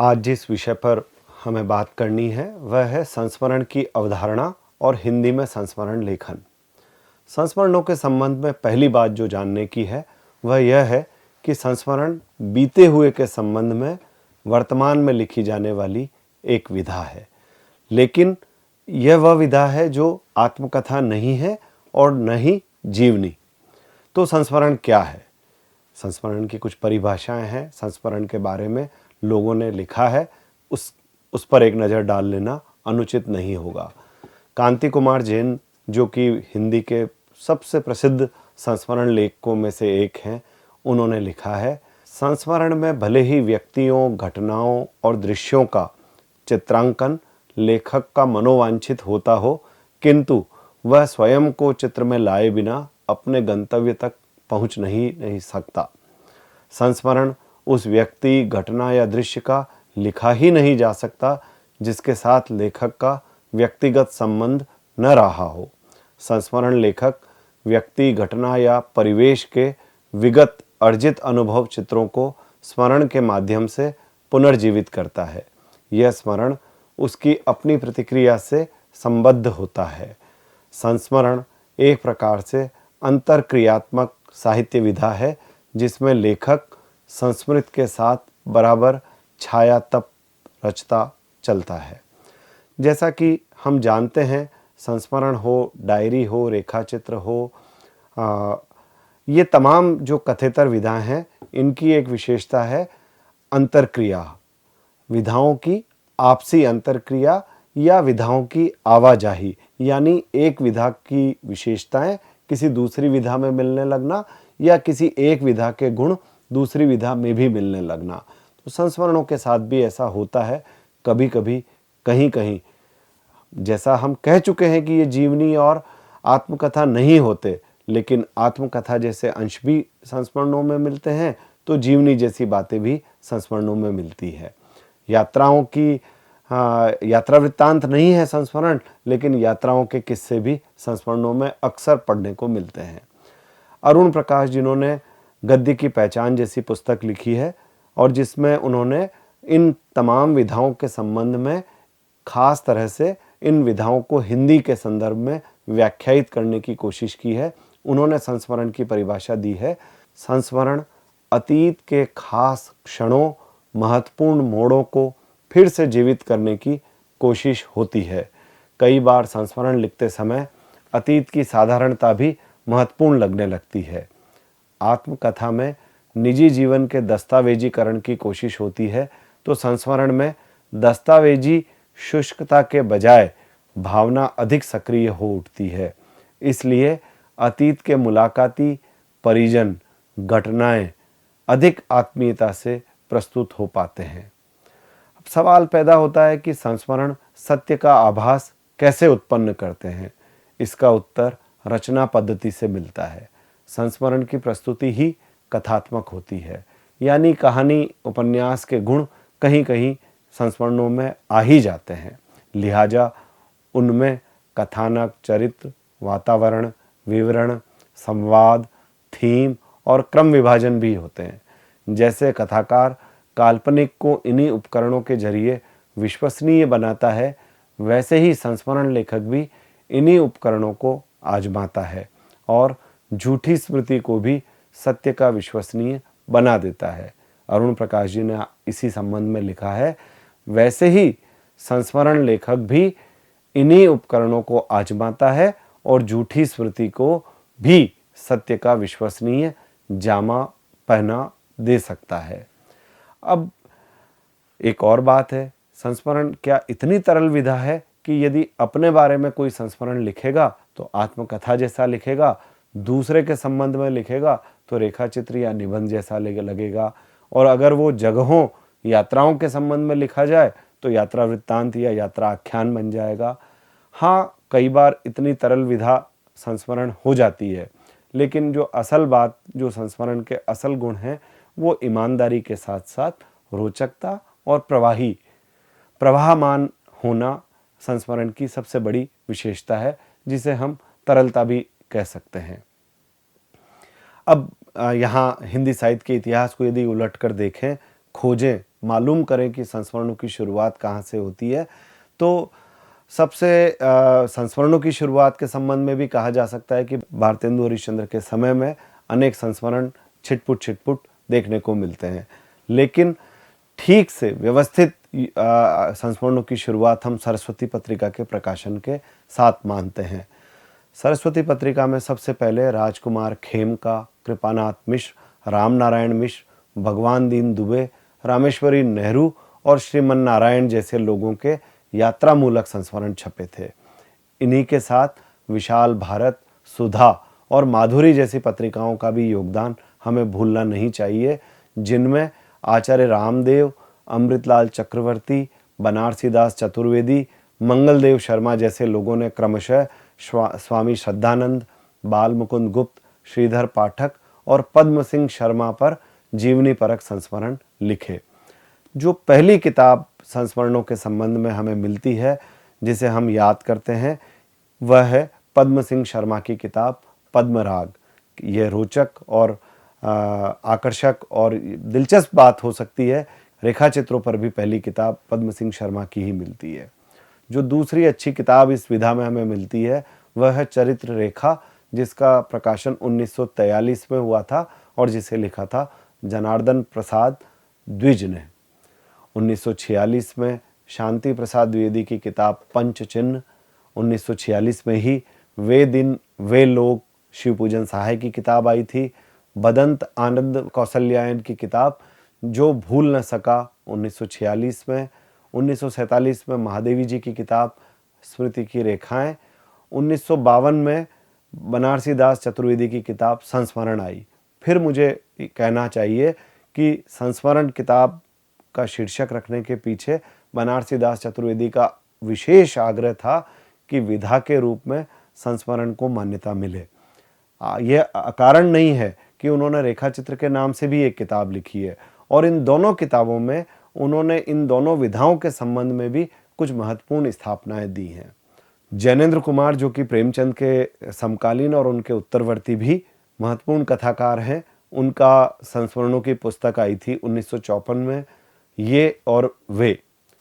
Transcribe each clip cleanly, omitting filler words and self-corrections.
आज जिस विषय पर हमें बात करनी है वह है संस्मरण की अवधारणा और हिंदी में संस्मरण लेखन। संस्मरणों के संबंध में पहली बात जो जानने की है वह यह है कि संस्मरण बीते हुए के संबंध में वर्तमान में लिखी जाने वाली एक विधा है, लेकिन यह वह विधा है जो आत्मकथा नहीं है और न ही जीवनी। तो संस्मरण क्या है? संस्मरण की कुछ परिभाषाएं हैं, संस्मरण के बारे में लोगों ने लिखा है, उस पर एक नज़र डाल लेना अनुचित नहीं होगा। कांति कुमार जैन, जो कि हिंदी के सबसे प्रसिद्ध संस्मरण लेखकों में से एक हैं, उन्होंने लिखा है, संस्मरण में भले ही व्यक्तियों, घटनाओं और दृश्यों का चित्रांकन लेखक का मनोवांछित होता हो, किंतु वह स्वयं को चित्र में लाए बिना अपने गंतव्य तक पहुंच नहीं सकता। संस्मरण उस व्यक्ति, घटना या दृश्य का लिखा ही नहीं जा सकता जिसके साथ लेखक का व्यक्तिगत संबंध न रहा हो। संस्मरण लेखक व्यक्ति, घटना या परिवेश के विगत अर्जित अनुभव चित्रों को स्मरण के माध्यम से पुनर्जीवित करता है। यह स्मरण उसकी अपनी प्रतिक्रिया से संबद्ध होता है। संस्मरण एक प्रकार से अंतरक्रियात्मक साहित्य विधा है जिसमें लेखक संस्मृत के साथ बराबर छाया तप रचता चलता है। जैसा कि हम जानते हैं, संस्मरण हो, डायरी हो, रेखाचित्र हो, ये तमाम जो कथेतर विधाएं हैं, इनकी एक विशेषता है अंतरक्रिया, विधाओं की आपसी अंतरक्रिया या विधाओं की आवाजाही, यानी एक विधा की विशेषताएं किसी दूसरी विधा में मिलने लगना या किसी एक विधा के गुण दूसरी विधा में भी मिलने लगना। तो संस्मरणों के साथ भी ऐसा होता है कभी कभी, कहीं कहीं। जैसा हम कह चुके हैं कि ये जीवनी और आत्मकथा नहीं होते, लेकिन आत्मकथा जैसे अंश भी संस्मरणों में मिलते हैं, तो जीवनी जैसी बातें भी संस्मरणों में मिलती है। यात्राओं की यात्रा वृत्तांत नहीं है संस्मरण, लेकिन यात्राओं के किस्से भी संस्मरणों में अक्सर पढ़ने को मिलते हैं। अरुण प्रकाश, जिन्होंने गद्य की पहचान जैसी पुस्तक लिखी है और जिसमें उन्होंने इन तमाम विधाओं के संबंध में खास तरह से इन विधाओं को हिंदी के संदर्भ में व्याख्यायित करने की कोशिश की है, उन्होंने संस्मरण की परिभाषा दी है, संस्मरण अतीत के खास क्षणों, महत्वपूर्ण मोड़ों को फिर से जीवित करने की कोशिश होती है। कई बार संस्मरण लिखते समय अतीत की साधारणता भी महत्वपूर्ण लगने लगती है। आत्मकथा में निजी जीवन के दस्तावेजीकरण की कोशिश होती है, तो संस्मरण में दस्तावेजी शुष्कता के बजाय भावना अधिक सक्रिय हो उठती है। इसलिए अतीत के मुलाकाती परिजन, घटनाएं अधिक आत्मीयता से प्रस्तुत हो पाते हैं। अब सवाल पैदा होता है कि संस्मरण सत्य का आभास कैसे उत्पन्न करते हैं। इसका उत्तर रचना पद्धति से मिलता है। संस्मरण की प्रस्तुति ही कथात्मक होती है, यानी कहानी, उपन्यास के गुण कहीं कहीं संस्मरणों में आ ही जाते हैं। लिहाजा उनमें कथानक, चरित्र, वातावरण, विवरण, संवाद, थीम और क्रम विभाजन भी होते हैं। जैसे कथाकार काल्पनिक को इन्हीं उपकरणों के जरिए विश्वसनीय बनाता है, वैसे ही संस्मरण लेखक भी इन्हीं उपकरणों को आजमाता है और झूठी स्मृति को भी सत्य का विश्वसनीय बना देता है। अरुण प्रकाश जी ने इसी संबंध में लिखा है, वैसे ही संस्मरण लेखक भी इन्हीं उपकरणों को आजमाता है और झूठी स्मृति को भी सत्य का विश्वसनीय जामा पहना दे सकता है। अब एक और बात है, संस्मरण क्या इतनी तरल विधा है कि यदि अपने बारे में कोई संस्मरण लिखेगा तो आत्मकथा जैसा लिखेगा, दूसरे के संबंध में लिखेगा तो रेखाचित्र या निबंध जैसा लगेगा, और अगर वो जगहों, यात्राओं के संबंध में लिखा जाए तो यात्रा वृत्तांत या यात्रा आख्यान बन जाएगा। हाँ, कई बार इतनी तरल विधा संस्मरण हो जाती है, लेकिन जो असल बात, जो संस्मरण के असल गुण हैं, वो ईमानदारी के साथ साथ रोचकता और प्रवाहमान होना संस्मरण की सबसे बड़ी विशेषता है, जिसे हम तरलता भी कह सकते हैं। अब यहाँ हिंदी साहित्य के इतिहास को यदि उलट कर देखें खोजें, मालूम करें कि संस्मरणों की शुरुआत कहाँ से होती है, तो सबसे संस्मरणों की शुरुआत के संबंध में भी कहा जा सकता है कि भारतेंदु हरिश्चंद्र के समय में अनेक संस्मरण छिटपुट देखने को मिलते हैं, लेकिन ठीक से व्यवस्थित संस्मरणों की शुरुआत हम सरस्वती पत्रिका के प्रकाशन के साथ मानते हैं। सरस्वती पत्रिका में सबसे पहले राजकुमार खेमका, कृपानाथ मिश्र, राम नारायण मिश्र, भगवान दीन दुबे, रामेश्वरी नेहरू और श्रीमन नारायण जैसे लोगों के यात्रा मूलक संस्मरण छपे थे। इन्हीं के साथ विशाल भारत, सुधा और माधुरी जैसी पत्रिकाओं का भी योगदान हमें भूलना नहीं चाहिए, जिनमें आचार्य रामदेव, अमृतलाल चक्रवर्ती, बनारसीदास चतुर्वेदी, मंगलदेव शर्मा जैसे लोगों ने क्रमशः स्वामी श्रद्धानंद, बाल मुकुंद गुप्त, श्रीधर पाठक और पद्म सिंह शर्मा पर जीवनी परक संस्मरण लिखे। जो पहली किताब संस्मरणों के संबंध में हमें मिलती है, जिसे हम याद करते हैं, वह है पद्म सिंह शर्मा की किताब पद्मराग। यह रोचक और आकर्षक और दिलचस्प बात हो सकती है, रेखा चित्रों पर भी पहली किताब पद्म सिंह शर्मा की ही मिलती है। जो दूसरी अच्छी किताब इस विधा में हमें मिलती है, वह है चरित्र रेखा, जिसका प्रकाशन 1943 में हुआ था और जिसे लिखा था जनार्दन प्रसाद द्विज ने। 1946 में शांति प्रसाद द्विवेदी की किताब पंचचिन्ह, 1946 में ही वे दिन वे लोग शिवपूजन सहाय की किताब आई थी। बदंत आनंद कौशल्यायन की किताब जो भूल न सका 1946 में। 1947 में महादेवी जी की किताब स्मृति की रेखाएं। 1952 में बनारसी दास चतुर्वेदी की किताब संस्मरण आई। फिर मुझे कहना चाहिए कि संस्मरण किताब का शीर्षक रखने के पीछे बनारसी दास चतुर्वेदी का विशेष आग्रह था कि विधा के रूप में संस्मरण को मान्यता मिले। यह कारण नहीं है कि उन्होंने रेखा चित्र के नाम से भी एक किताब लिखी है, और इन दोनों किताबों में उन्होंने इन दोनों विधाओं के संबंध में भी कुछ महत्वपूर्ण स्थापनाएं दी हैं। जैनेन्द्र कुमार, जो कि प्रेमचंद के समकालीन और उनके उत्तरवर्ती भी महत्वपूर्ण कथाकार हैं, उनका संस्मरणों की पुस्तक आई थी 1954 में, ये और वे।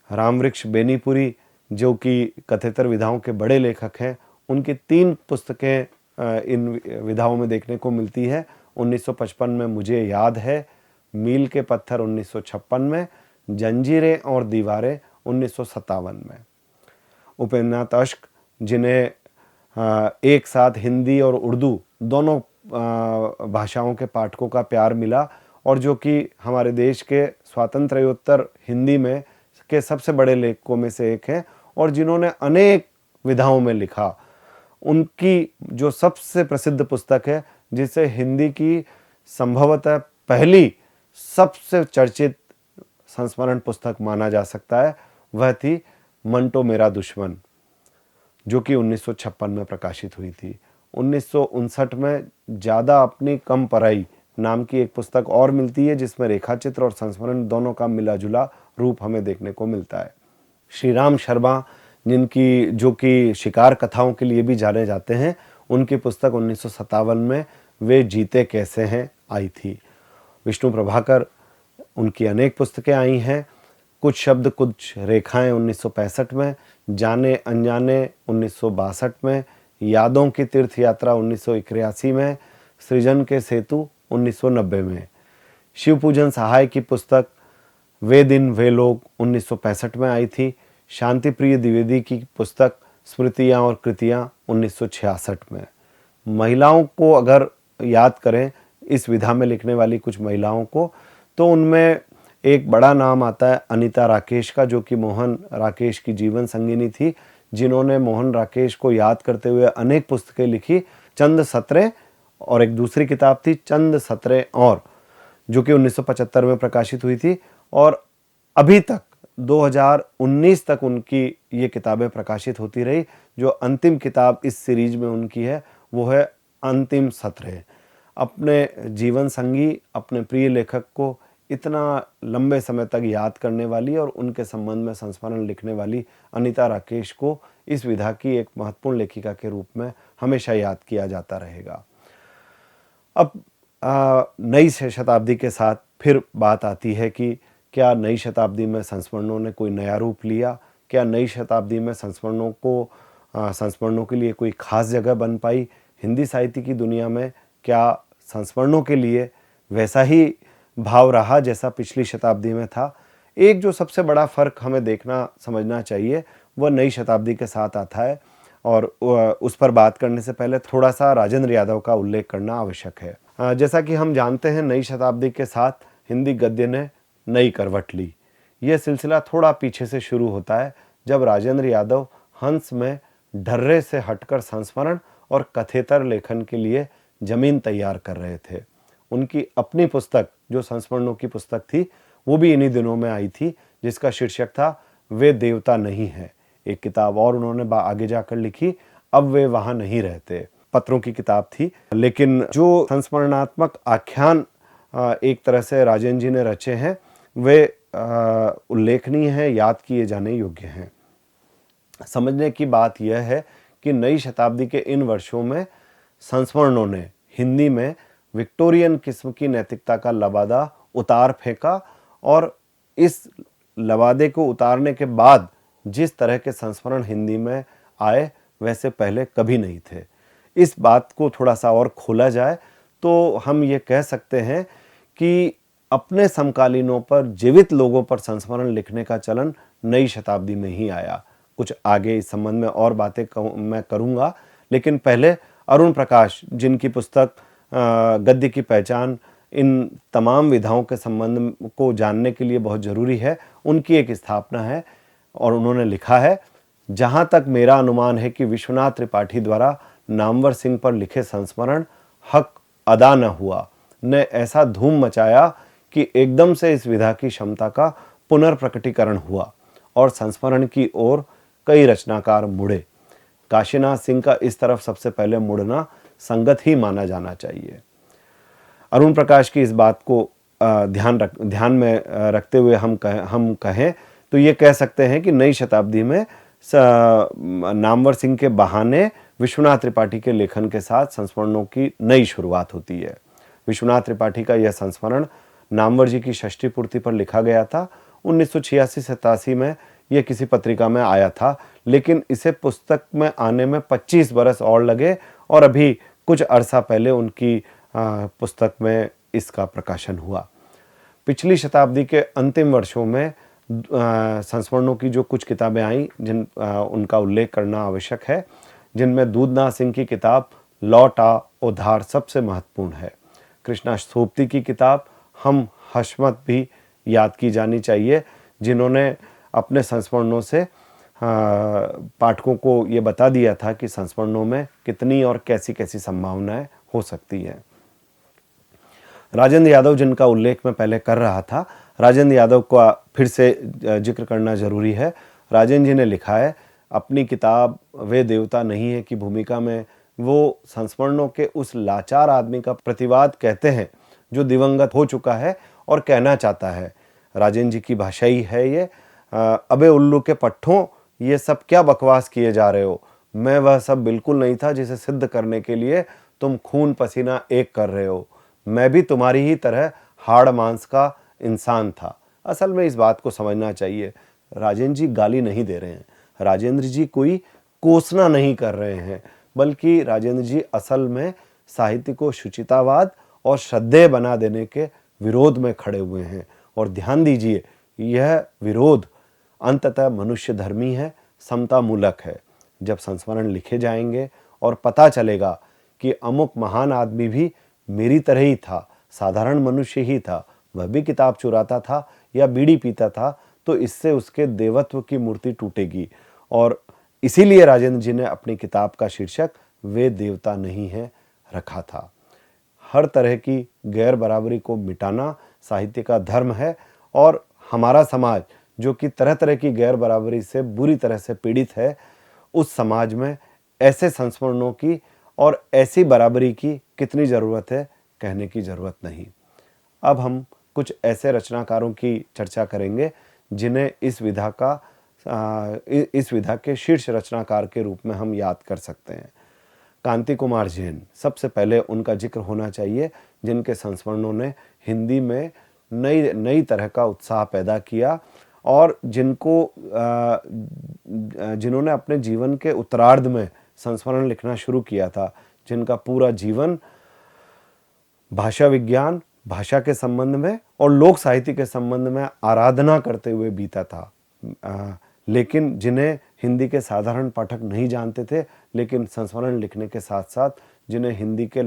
रामवृक्ष बेनीपुरी, जो कि कथेतर विधाओं के बड़े लेखक हैं, उनकी 3 पुस्तकें इन विधाओं में देखने को मिलती है। 1955 में मुझे याद है, मील के पत्थर 1956 में, जंजीरें और दीवारें 1957 में। उपेन्द्रनाथ अश्क, जिन्हें एक साथ हिंदी और उर्दू दोनों भाषाओं के पाठकों का प्यार मिला और जो कि हमारे देश के स्वातंत्र्योत्तर हिंदी में के सबसे बड़े लेखकों में से एक हैं और जिन्होंने अनेक विधाओं में लिखा। उनकी जो सबसे प्रसिद्ध पुस्तक है, जिसे हिंदी की संभवतः पहली सबसे चर्चित संस्मरण पुस्तक माना जा सकता है, वह थी मंटो मेरा दुश्मन, जो कि 1956 में प्रकाशित हुई थी। 1959 में ज़्यादा अपनी कम पराई नाम की एक पुस्तक और मिलती है, जिसमें रेखाचित्र और संस्मरण दोनों का मिला जुला रूप हमें देखने को मिलता है। श्री राम शर्मा, जो कि शिकार कथाओं के लिए भी जाने जाते हैं, उनकी पुस्तक 1957 में वे जीते कैसे हैं आई थी। विष्णु प्रभाकर, उनकी अनेक पुस्तकें आई हैं। कुछ शब्द कुछ रेखाएं 1965 में, जाने अनजाने 1962 में, यादों की तीर्थ यात्रा 1981 में, सृजन के सेतु 1990 में। शिवपूजन सहाय की पुस्तक वे दिन वे लोग 1965 में आई थी। शांति प्रिय द्विवेदी की पुस्तक स्मृतियाँ और कृतियाँ 1966 में। महिलाओं को अगर याद करें, इस विधा में लिखने वाली कुछ महिलाओं को, तो उनमें एक बड़ा नाम आता है अनीता राकेश का, जो कि मोहन राकेश की जीवन संगिनी थी, जिन्होंने मोहन राकेश को याद करते हुए अनेक पुस्तकें लिखी। चंद सत्रें और एक दूसरी किताब थी चंद सत्रें और, जो कि 1975 में प्रकाशित हुई थी और अभी तक 2019 तक उनकी ये किताबें प्रकाशित होती रही। जो अंतिम किताब इस सीरीज में उनकी है, वो है अंतिम सत्रें। अपने जीवन संगी, अपने प्रिय लेखक को इतना लंबे समय तक याद करने वाली और उनके संबंध में संस्मरण लिखने वाली अनीता राकेश को इस विधा की एक महत्वपूर्ण लेखिका के रूप में हमेशा याद किया जाता रहेगा। अब नई शताब्दी के साथ फिर बात आती है कि क्या नई शताब्दी में संस्मरणों ने कोई नया रूप लिया? क्या नई शताब्दी में संस्मरणों के लिए कोई खास जगह बन पाई हिंदी साहित्य की दुनिया में? क्या संस्मरणों के लिए वैसा ही भाव रहा जैसा पिछली शताब्दी में था? एक जो सबसे बड़ा फर्क हमें देखना समझना चाहिए वह नई शताब्दी के साथ आता है, और उस पर बात करने से पहले थोड़ा सा राजेंद्र यादव का उल्लेख करना आवश्यक है। जैसा कि हम जानते हैं, नई शताब्दी के साथ हिंदी गद्य ने नई करवट ली। यह सिलसिला थोड़ा पीछे से शुरू होता है, जब राजेंद्र यादव हंस में ढर्रे से हटकर संस्मरण और कथेतर लेखन के लिए जमीन तैयार कर रहे थे। उनकी अपनी पुस्तक जो संस्मरणों की पुस्तक थी वो भी इन्हीं दिनों में आई थी, जिसका शीर्षक था वे देवता नहीं है। एक किताब और उन्होंने आगे जाकर लिखी, अब वे वहां नहीं रहते, पत्रों की किताब थी। लेकिन जो संस्मरणात्मक आख्यान एक तरह से राजेंद्र जी ने रचे हैं वे उल्लेखनीय हैं, याद किए जाने योग्य हैं। समझने की बात यह है कि नई शताब्दी के इन वर्षों में संस्मरणों ने हिंदी में विक्टोरियन किस्म की नैतिकता का लबादा उतार फेंका, और इस लबादे को उतारने के बाद जिस तरह के संस्मरण हिंदी में आए वैसे पहले कभी नहीं थे। इस बात को थोड़ा सा और खोला जाए तो हम ये कह सकते हैं कि अपने समकालीनों पर, जीवित लोगों पर संस्मरण लिखने का चलन नई शताब्दी में ही आया। कुछ आगे इस संबंध में और बातें मैं करूँगा, लेकिन पहले अरुण प्रकाश, जिनकी पुस्तक गद्य की पहचान इन तमाम विधाओं के संबंध को जानने के लिए बहुत ज़रूरी है, उनकी एक स्थापना है और उन्होंने लिखा है, जहाँ तक मेरा अनुमान है कि विश्वनाथ त्रिपाठी द्वारा नामवर सिंह पर लिखे संस्मरण हक अदा न हुआ, ने ऐसा धूम मचाया कि एकदम से इस विधा की क्षमता का पुनर्प्रकटीकरण हुआ और संस्मरण की ओर कई रचनाकार मुड़े। काशीनाथ सिंह का इस तरफ सबसे पहले मुड़ना संगत ही माना जाना चाहिए। अरुण प्रकाश की इस बात को ध्यान में रखते हुए हम कहें तो ये कह सकते हैं कि नई शताब्दी में नामवर सिंह के बहाने विश्वनाथ त्रिपाठी के लेखन के साथ संस्मरणों की नई शुरुआत होती है। विश्वनाथ त्रिपाठी का यह संस्मरण नामवर जी की षष्ठी पूर्ति पर लिखा गया था। 1986-87 में यह किसी पत्रिका में आया था, लेकिन इसे पुस्तक में आने में 25 बरस और लगे और अभी कुछ अरसा पहले उनकी पुस्तक में इसका प्रकाशन हुआ। पिछली शताब्दी के अंतिम वर्षों में संस्मरणों की जो कुछ किताबें आईं उनका उल्लेख करना आवश्यक है, जिनमें दूधनाथ सिंह की किताब लौट आ उधार सबसे महत्वपूर्ण है। कृष्णा सोपती की किताब हम हशमत भी याद की जानी चाहिए, जिन्होंने अपने संस्मरणों से पाठकों को ये बता दिया था कि संस्मरणों में कितनी और कैसी कैसी संभावनाएं हो सकती हैं। राजेंद्र यादव, जिनका उल्लेख मैं पहले कर रहा था, राजेंद्र यादव का फिर से जिक्र करना जरूरी है। राजेंद्र जी ने लिखा है अपनी किताब वे देवता नहीं है की भूमिका में, वो संस्मरणों के उस लाचार आदमी का प्रतिवाद कहते हैं जो दिवंगत हो चुका है और कहना चाहता है। राजेंद्र जी की भाषा ही है ये, अबे उल्लू के पट्ठों, ये सब क्या बकवास किए जा रहे हो। मैं वह सब बिल्कुल नहीं था जिसे सिद्ध करने के लिए तुम खून पसीना एक कर रहे हो। मैं भी तुम्हारी ही तरह हाड़ मांस का इंसान था। असल में इस बात को समझना चाहिए, राजेंद्र जी गाली नहीं दे रहे हैं, राजेंद्र जी कोई कोसना नहीं कर रहे हैं, बल्कि राजेंद्र जी असल में साहित्य को शुचितावाद और श्रद्धेय बना देने के विरोध में खड़े हुए हैं। और ध्यान दीजिए, यह विरोध अंततः मनुष्य धर्मी है, समता मूलक है। जब संस्मरण लिखे जाएंगे और पता चलेगा कि अमुक महान आदमी भी मेरी तरह ही था, साधारण मनुष्य ही था, वह भी किताब चुराता था या बीड़ी पीता था, तो इससे उसके देवत्व की मूर्ति टूटेगी। और इसीलिए राजेंद्र जी ने अपनी किताब का शीर्षक वे देवता नहीं है रखा था। हर तरह की गैर बराबरी को मिटाना साहित्य का धर्म है, और हमारा समाज जो कि तरह तरह की गैर बराबरी से बुरी तरह से पीड़ित है, उस समाज में ऐसे संस्मरणों की और ऐसी बराबरी की कितनी ज़रूरत है, कहने की ज़रूरत नहीं। अब हम कुछ ऐसे रचनाकारों की चर्चा करेंगे जिन्हें इस विधा के शीर्ष रचनाकार के रूप में हम याद कर सकते हैं। कांति कुमार जैन सबसे पहले उनका जिक्र होना चाहिए, जिनके संस्मरणों ने हिंदी में नई नई तरह का उत्साह पैदा किया और जिन्होंने अपने जीवन के उत्तरार्ध में संस्मरण लिखना शुरू किया था, जिनका पूरा जीवन भाषा विज्ञान, भाषा के संबंध में और लोक साहित्य के संबंध में आराधना करते हुए बीता था, लेकिन जिन्हें हिंदी के साधारण पाठक नहीं जानते थे, लेकिन संस्मरण लिखने के साथ साथ जिन्हें हिंदी के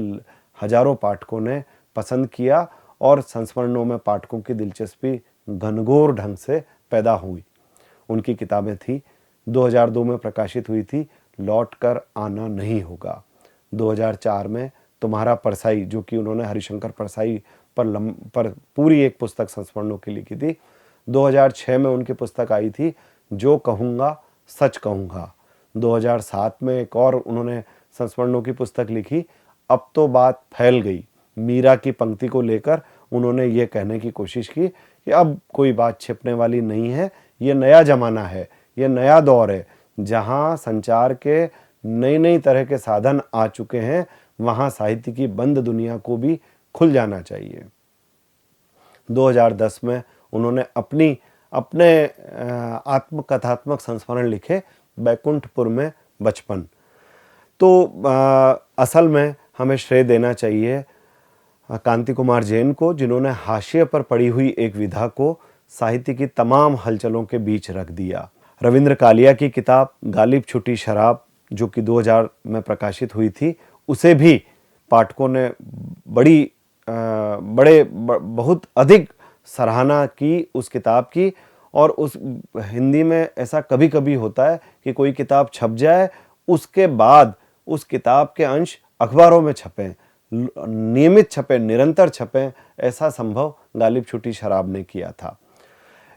हजारों पाठकों ने पसंद किया और संस्मरणों में पाठकों की दिलचस्पी घनघोर ढंग से पैदा हुई। उनकी किताबें थी, 2002 में प्रकाशित हुई थी लौट कर आना नहीं होगा, 2004 में तुम्हारा परसाई, जो कि उन्होंने हरिशंकर परसाई पर पूरी एक पुस्तक संस्मरणों की लिखी थी। 2006 में उनकी पुस्तक आई थी जो कहूँगा सच कहूँगा। 2007 में एक और उन्होंने संस्मरणों की पुस्तक लिखी, अब तो बात फैल गई। मीरा की पंक्ति को लेकर उन्होंने ये कहने की कोशिश की कि अब कोई बात छिपने वाली नहीं है, ये नया ज़माना है, ये नया दौर है, जहाँ संचार के नई नई तरह के साधन आ चुके हैं, वहाँ साहित्य की बंद दुनिया को भी खुल जाना चाहिए। 2010 में उन्होंने अपने आत्मकथात्मक संस्मरण लिखे, बैकुंठपुर में बचपन। तो असल में हमें श्रेय देना चाहिए कांति कुमार जैन को, जिन्होंने हाशिए पर पड़ी हुई एक विधा को साहित्य की तमाम हलचलों के बीच रख दिया। रविंद्र कालिया की किताब गालिब छुटी शराब, जो कि 2000 में प्रकाशित हुई थी, उसे भी पाठकों ने बहुत अधिक सराहना की उस किताब की। और उस हिंदी में ऐसा कभी कभी होता है कि कोई किताब छप जाए, उसके बाद उस किताब के अंश अखबारों में छपें, नियमित छपें, निरंतर छपें, ऐसा संभव गालिब छुटी शराब ने किया था।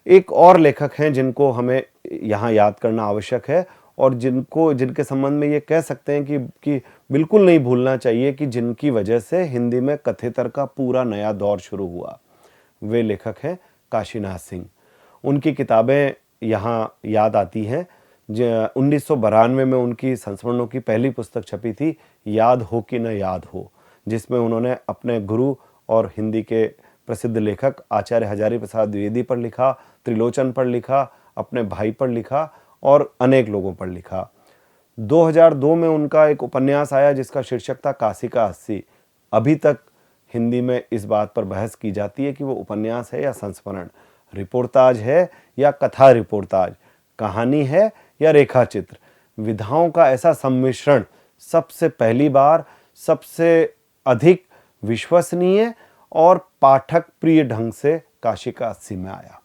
एक और लेखक हैं जिनको हमें यहाँ याद करना आवश्यक है और जिनके संबंध में ये कह सकते हैं कि बिल्कुल नहीं भूलना चाहिए कि जिनकी वजह से हिंदी में कथेतर का पूरा नया दौर शुरू हुआ। वे लेखक हैं काशीनाथ सिंह। उनकी किताबें यहाँ याद आती हैं। 1992 में उनकी संस्मरणों की पहली पुस्तक छपी थी, याद हो कि न याद हो, जिसमें उन्होंने अपने गुरु और हिंदी के प्रसिद्ध लेखक आचार्य हजारी प्रसाद द्विवेदी पर लिखा, त्रिलोचन पर लिखा, अपने भाई पर लिखा और अनेक लोगों पर लिखा। 2002 में उनका एक उपन्यास आया जिसका शीर्षक था काशी का 80। अभी तक हिंदी में इस बात पर बहस की जाती है कि वो उपन्यास है या संस्मरण, रिपोर्टाज है या कथा रिपोर्टाज, कहानी है या रेखाचित्र। विधाओं का ऐसा सम्मिश्रण सबसे पहली बार सबसे अधिक विश्वसनीय और पाठक प्रिय ढंग से काशी का 80 में आया।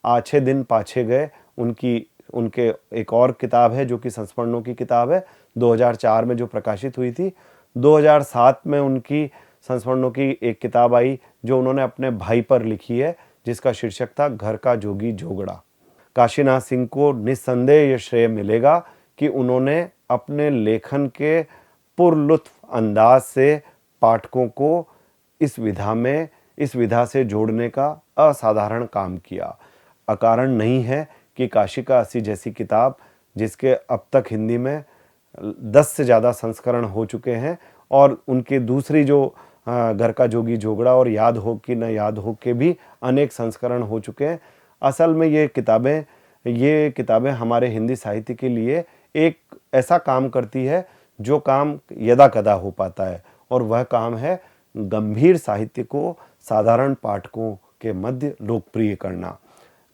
आछे दिन पाछे गए उनके एक और किताब है जो कि संस्मरणों की किताब है, 2004 में जो प्रकाशित हुई थी। 2007 में उनकी संस्मरणों की एक किताब आई जो उन्होंने अपने भाई पर लिखी है, जिसका शीर्षक था घर का जोगी जोगड़ा। काशीनाथ सिंह को निस्संदेह यह श्रेय मिलेगा कि उन्होंने अपने लेखन के पुरलुत्फ अंदाज से पाठकों को इस विधा से जोड़ने का असाधारण काम किया। अकारण नहीं है कि काशी का 80 जैसी किताब, जिसके अब तक हिंदी में 10 से ज़्यादा संस्करण हो चुके हैं, और उनकी दूसरी जो घर का जोगी जोगड़ा और याद हो कि न याद हो के भी अनेक संस्करण हो चुके हैं। असल में ये किताबें हमारे हिंदी साहित्य के लिए एक ऐसा काम करती है जो काम यदा कदा हो पाता है, और वह काम है गंभीर साहित्य को साधारण पाठकों के मध्य लोकप्रिय करना।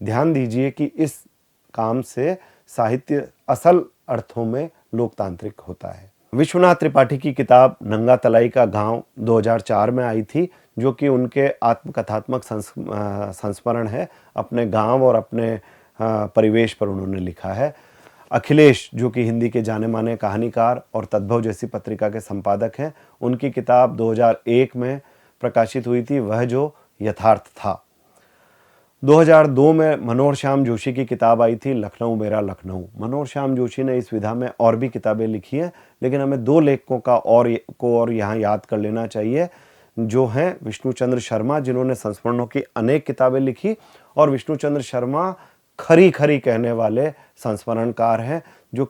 ध्यान दीजिए कि इस काम से साहित्य असल अर्थों में लोकतांत्रिक होता है। विश्वनाथ त्रिपाठी की किताब नंगा तलाई का गांव 2004 में आई थी, जो कि उनके आत्मकथात्मक संस्मरण है। अपने गांव और अपने परिवेश पर उन्होंने लिखा है। अखिलेश, जो कि हिंदी के जाने माने कहानीकार और तद्भव जैसी पत्रिका के संपादक हैं, उनकी किताब 2001 में प्रकाशित हुई थी, वह जो यथार्थ था। 2002 में मनोहर श्याम जोशी की किताब आई थी, लखनऊ मेरा लखनऊ। मनोहर श्याम जोशी ने इस विधा में और भी किताबें लिखी हैं, लेकिन हमें 2 लेखकों को यहाँ याद कर लेना चाहिए, जो हैं विष्णुचंद्र शर्मा, जिन्होंने संस्मरणों की अनेक किताबें लिखी। और विष्णुचंद्र शर्मा खरी खरी कहने वाले संस्मरणकार हैं, जो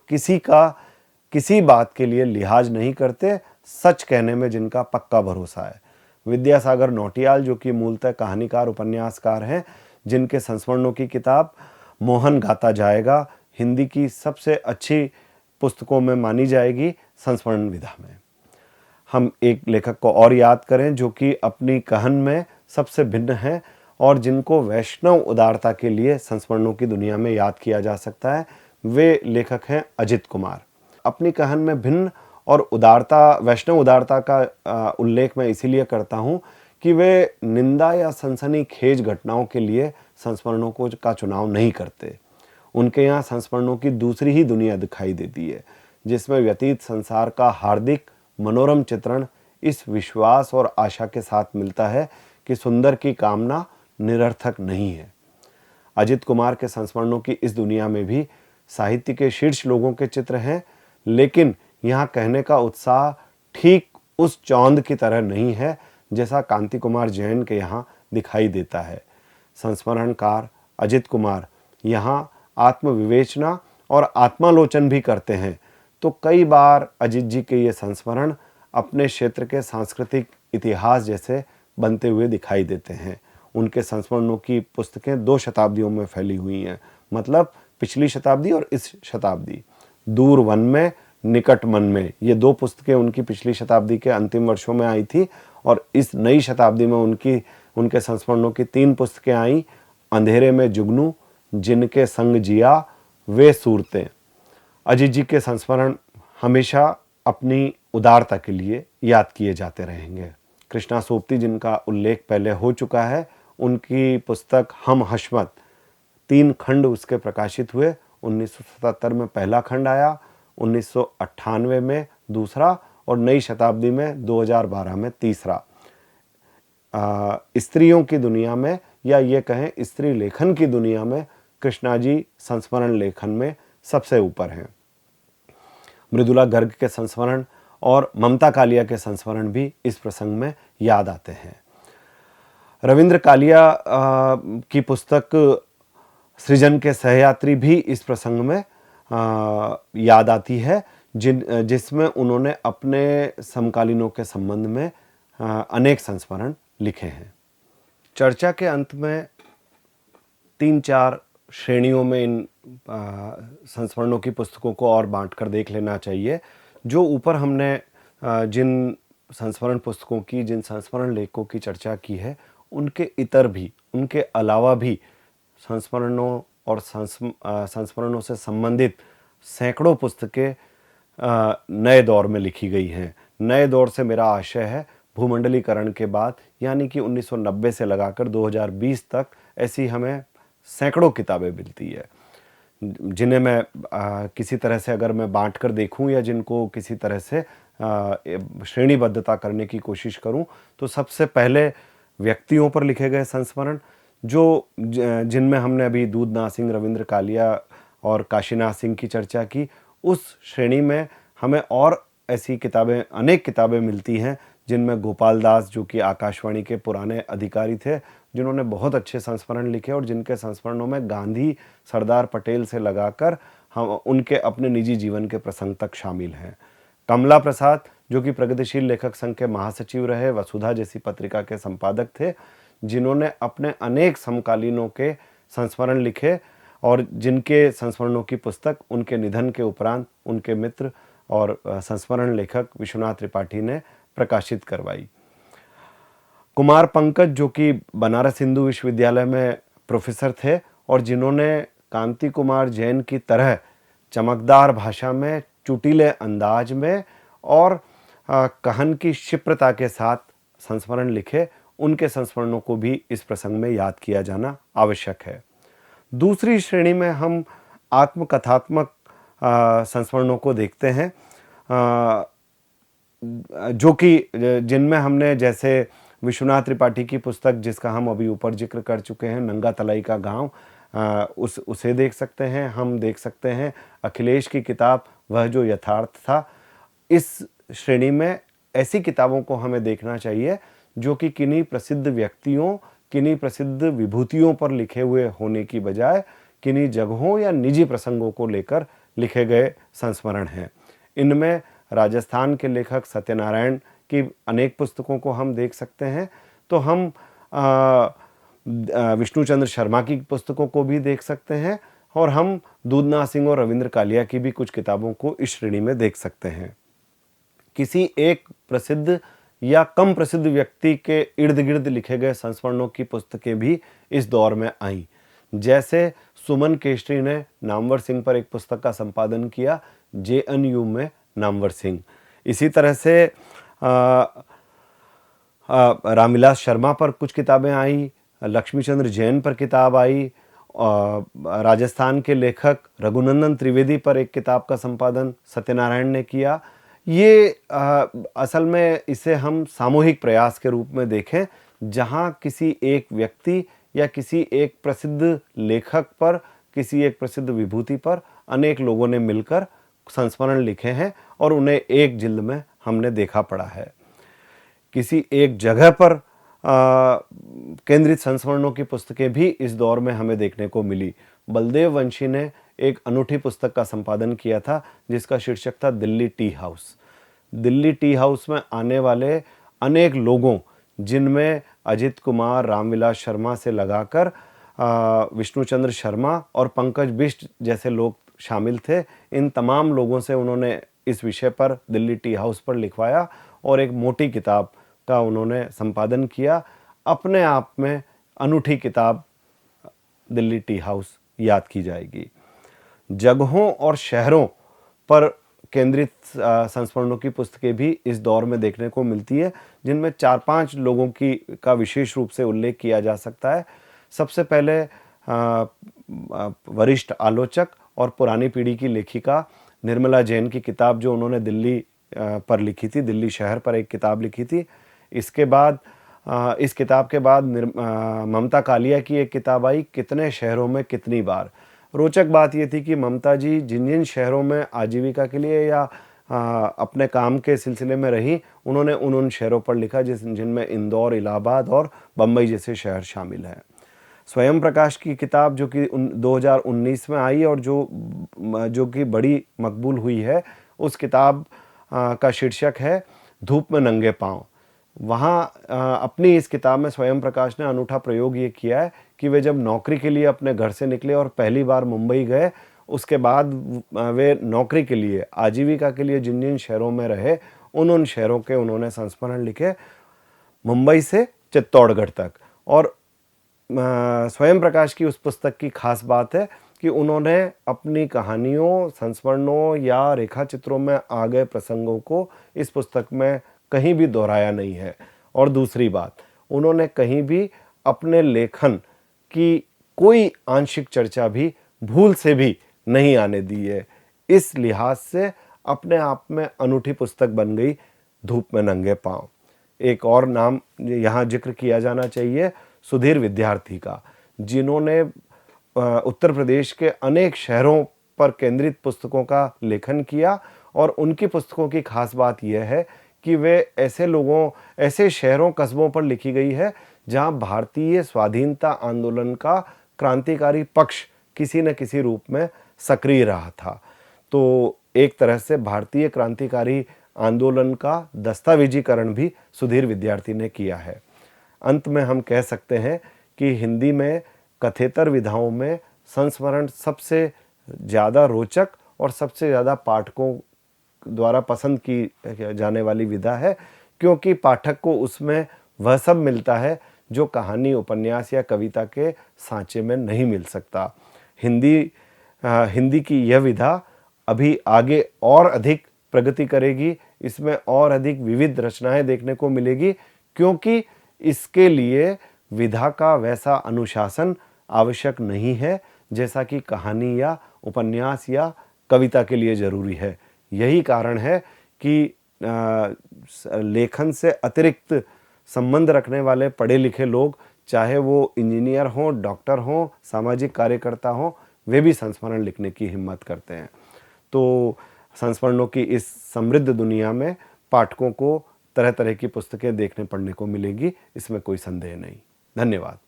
किसी बात के लिए लिहाज नहीं करते, सच कहने में जिनका पक्का भरोसा है। विद्यासागर नौटियाल जो कि मूलतः कहानीकार उपन्यासकार हैं, जिनके संस्मरणों की किताब मोहन गाता जाएगा हिंदी की सबसे अच्छी पुस्तकों में मानी जाएगी संस्मरण विधा में। हम एक लेखक को और याद करें जो कि अपनी कहन में सबसे भिन्न है और जिनको वैष्णव उदारता के लिए संस्मरणों की दुनिया में याद किया जा सकता है, वे लेखक हैं अजित कुमार। अपनी कहन में भिन्न और उदारता, वैष्णव उदारता का उल्लेख मैं इसीलिए करता हूँ कि वे निंदा या सनसनीखेज घटनाओं के लिए संस्मरणों का चुनाव नहीं करते। उनके यहाँ संस्मरणों की दूसरी ही दुनिया दिखाई देती है, जिसमें व्यतीत संसार का हार्दिक मनोरम चित्रण इस विश्वास और आशा के साथ मिलता है कि सुंदर की कामना निरर्थक नहीं है। अजित कुमार के संस्मरणों की इस दुनिया में भी साहित्य के शीर्ष लोगों के चित्र हैं, लेकिन यहाँ कहने का उत्साह ठीक उस चौंध की तरह नहीं है जैसा कांति कुमार जैन के यहाँ दिखाई देता है। संस्मरणकार अजित कुमार यहाँ आत्मविवेचना और आत्मालोचन भी करते हैं, तो कई बार अजित जी के ये संस्मरण अपने क्षेत्र के सांस्कृतिक इतिहास जैसे बनते हुए दिखाई देते हैं। उनके संस्मरणों की पुस्तकें 2 शताब्दियों में फैली हुई हैं, मतलब पिछली शताब्दी और इस शताब्दी। दूर वन में निकट मन में, ये 2 पुस्तकें उनकी पिछली शताब्दी के अंतिम वर्षों में आई थी और इस नई शताब्दी में उनके संस्मरणों की 3 पुस्तकें आई, अंधेरे में जुगनू, जिनके संग जिया वे सूरतें। अजित जी के संस्मरण हमेशा अपनी उदारता के लिए याद किए जाते रहेंगे। कृष्णा सोबती, जिनका उल्लेख पहले हो चुका है, उनकी पुस्तक हम हशमत 3 खंड उसके प्रकाशित हुए। 1977 में पहला खंड आया, 1998 में दूसरा और नई शताब्दी में 2012 में तीसरा। स्त्रियों की दुनिया में, या ये कहें स्त्री लेखन की दुनिया में, कृष्णा जी संस्मरण लेखन में सबसे ऊपर हैं। मृदुला गर्ग के संस्मरण और ममता कालिया के संस्मरण भी इस प्रसंग में याद आते हैं। रविंद्र कालिया की पुस्तक सृजन के सहयात्री भी इस प्रसंग में याद आती है, जिसमें उन्होंने अपने समकालीनों के संबंध में अनेक संस्मरण लिखे हैं। चर्चा के अंत में 3-4 श्रेणियों में इन संस्मरणों की पुस्तकों को और बांटकर देख लेना चाहिए। जो ऊपर हमने जिन संस्मरण पुस्तकों की, जिन संस्मरण लेखकों की चर्चा की है, उनके इतर भी, उनके अलावा भी संस्मरणों और संस्मरणों से संबंधित सैकड़ों पुस्तकें नए दौर में लिखी गई हैं। नए दौर से मेरा आशय है भूमंडलीकरण के बाद, यानी कि 1990 से लगाकर 2020 तक ऐसी हमें सैकड़ों किताबें मिलती है, जिन्हें मैं किसी तरह से अगर मैं बांट कर देखूं या जिनको किसी तरह से श्रेणीबद्धता करने की कोशिश करूं, तो सबसे पहले व्यक्तियों पर लिखे गए संस्मरण, जो जिनमें हमने अभी दूधनाथ सिंह, रविंद्र कालिया और काशीनाथ सिंह की चर्चा की, उस श्रेणी में हमें और ऐसी किताबें, अनेक किताबें मिलती हैं जिनमें गोपाल दास, जो कि आकाशवाणी के पुराने अधिकारी थे, जिन्होंने बहुत अच्छे संस्मरण लिखे और जिनके संस्मरणों में गांधी, सरदार पटेल से लगाकर हम उनके अपने निजी जीवन के प्रसंग तक शामिल हैं। कमला प्रसाद, जो कि प्रगतिशील लेखक संघ के महासचिव रहे, वसुधा जैसी पत्रिका के संपादक थे, जिन्होंने अपने अनेक समकालीनों के संस्मरण लिखे और जिनके संस्मरणों की पुस्तक उनके निधन के उपरांत उनके मित्र और संस्मरण लेखक विश्वनाथ त्रिपाठी ने प्रकाशित करवाई। कुमार पंकज, जो कि बनारस हिंदू विश्वविद्यालय में प्रोफेसर थे और जिन्होंने कांति कुमार जैन की तरह चमकदार भाषा में, चुटीले अंदाज में और कहन की क्षिप्रता के साथ संस्मरण लिखे, उनके संस्मरणों को भी इस प्रसंग में याद किया जाना आवश्यक है। दूसरी श्रेणी में हम आत्मकथात्मक संस्मरणों को देखते हैं, जो कि जिनमें हमने जैसे विश्वनाथ त्रिपाठी की पुस्तक, जिसका हम अभी ऊपर जिक्र कर चुके हैं, नंगा तलाई का गांव, उसे देख सकते हैं। हम देख सकते हैं अखिलेश की किताब वह जो यथार्थ था। इस श्रेणी में ऐसी किताबों को हमें देखना चाहिए जो कि किन्हीं प्रसिद्ध व्यक्तियों, किन्हीं प्रसिद्ध विभूतियों पर लिखे हुए होने की बजाय किन्हीं जगहों या निजी प्रसंगों को लेकर लिखे गए संस्मरण हैं। इनमें राजस्थान के लेखक सत्यनारायण की अनेक पुस्तकों को हम देख सकते हैं, तो हम विष्णुचंद्र शर्मा की पुस्तकों को भी देख सकते हैं और हम दूधनाथ सिंह और रविंद्र कालिया की भी कुछ किताबों को इस श्रेणी में देख सकते हैं। किसी एक प्रसिद्ध या कम प्रसिद्ध व्यक्ति के इर्द गिर्द लिखे गए संस्मरणों की पुस्तकें भी इस दौर में आईं। जैसे सुमन केशरी ने नामवर सिंह पर एक पुस्तक का संपादन किया, JNU में नामवर सिंह। इसी तरह से रामविलास शर्मा पर कुछ किताबें आई, लक्ष्मीचंद्र जैन पर किताब आई, राजस्थान के लेखक रघुनंदन त्रिवेदी पर एक किताब का संपादन सत्यनारायण ने किया। ये असल में इसे हम सामूहिक प्रयास के रूप में देखें, जहाँ किसी एक व्यक्ति या किसी एक प्रसिद्ध लेखक पर, किसी एक प्रसिद्ध विभूति पर अनेक लोगों ने मिलकर संस्मरण लिखे हैं और उन्हें एक जिल्द में हमने देखा पड़ा है। किसी एक जगह पर केंद्रित संस्मरणों की पुस्तकें भी इस दौर में हमें देखने को मिली। बलदेव वंशी ने एक अनूठी पुस्तक का संपादन किया था जिसका शीर्षक था Delhi tea house. Delhi tea house में आने वाले अनेक लोगों, जिनमें अजित कुमार, रामविलास शर्मा से लगाकर विष्णुचंद्र शर्मा और पंकज बिष्ट जैसे लोग शामिल थे, इन तमाम लोगों से उन्होंने इस विषय पर, दिल्ली टी हाउस पर लिखवाया और एक मोटी किताब का उन्होंने संपादन किया। अपने आप में अनूठी किताब दिल्ली टी हाउस याद की जाएगी। जगहों और शहरों पर केंद्रित संस्मरणों की पुस्तकें भी इस दौर में देखने को मिलती है, जिनमें 4-5 लोगों का विशेष रूप से उल्लेख किया जा सकता है। सबसे पहले वरिष्ठ आलोचक और पुरानी पीढ़ी की लेखिका निर्मला जैन की किताब जो उन्होंने दिल्ली पर लिखी थी, दिल्ली शहर पर एक किताब लिखी थी। इसके बाद इस किताब के बाद ममता कालिया की एक किताब आई, कितने शहरों में कितनी बार। रोचक बात ये थी कि ममता जी जिन जिन शहरों में आजीविका के लिए या अपने काम के सिलसिले में रही, उन्होंने उन शहरों पर लिखा जिनमें इंदौर, इलाहाबाद और बम्बई जैसे शहर शामिल हैं। स्वयं प्रकाश की किताब जो कि 2019 में आई और जो कि बड़ी मकबूल हुई है, उस किताब का शीर्षक है धूप में नंगे पाँव। वहाँ अपनी इस किताब में स्वयं प्रकाश ने अनूठा प्रयोग ये किया है कि वे जब नौकरी के लिए अपने घर से निकले और पहली बार मुंबई गए, उसके बाद वे नौकरी के लिए, आजीविका के लिए जिन जिन शहरों में रहे, उन शहरों के उन्होंने संस्मरण लिखे, मुंबई से चित्तौड़गढ़ तक। और स्वयं प्रकाश की उस पुस्तक की खास बात है कि उन्होंने अपनी कहानियों, संस्मरणों या रेखा चित्रों में आ गए प्रसंगों को इस पुस्तक में कहीं भी दोहराया नहीं है। और दूसरी बात, उन्होंने कहीं भी अपने लेखन की कोई आंशिक चर्चा भी भूल से भी नहीं आने दी है। इस लिहाज से अपने आप में अनूठी पुस्तक बन गई धूप में नंगे पाँव। एक और नाम यहाँ जिक्र किया जाना चाहिए, सुधीर विद्यार्थी का, जिन्होंने उत्तर प्रदेश के अनेक शहरों पर केंद्रित पुस्तकों का लेखन किया। और उनकी पुस्तकों की खास बात यह है कि वे ऐसे शहरों, कस्बों पर लिखी गई है जहां भारतीय स्वाधीनता आंदोलन का क्रांतिकारी पक्ष किसी न किसी रूप में सक्रिय रहा था। तो एक तरह से भारतीय क्रांतिकारी आंदोलन का दस्तावेजीकरण भी सुधीर विद्यार्थी ने किया है। अंत में हम कह सकते हैं कि हिंदी में कथेतर विधाओं में संस्मरण सबसे ज़्यादा रोचक और सबसे ज़्यादा पाठकों द्वारा पसंद की जाने वाली विधा है, क्योंकि पाठक को उसमें वह सब मिलता है जो कहानी, उपन्यास या कविता के सांचे में नहीं मिल सकता। हिंदी की यह विधा अभी आगे और अधिक प्रगति करेगी, इसमें और अधिक विविध रचनाएं देखने को मिलेगी, क्योंकि इसके लिए विधा का वैसा अनुशासन आवश्यक नहीं है जैसा कि कहानी या उपन्यास या कविता के लिए ज़रूरी है। यही कारण है कि लेखन से अतिरिक्त संबंध रखने वाले पढ़े लिखे लोग, चाहे वो इंजीनियर हों, डॉक्टर हों, सामाजिक कार्यकर्ता हों, वे भी संस्मरण लिखने की हिम्मत करते हैं। तो संस्मरणों की इस समृद्ध दुनिया में पाठकों को तरह तरह की पुस्तकें देखने पढ़ने को मिलेगी, इसमें कोई संदेह नहीं। धन्यवाद।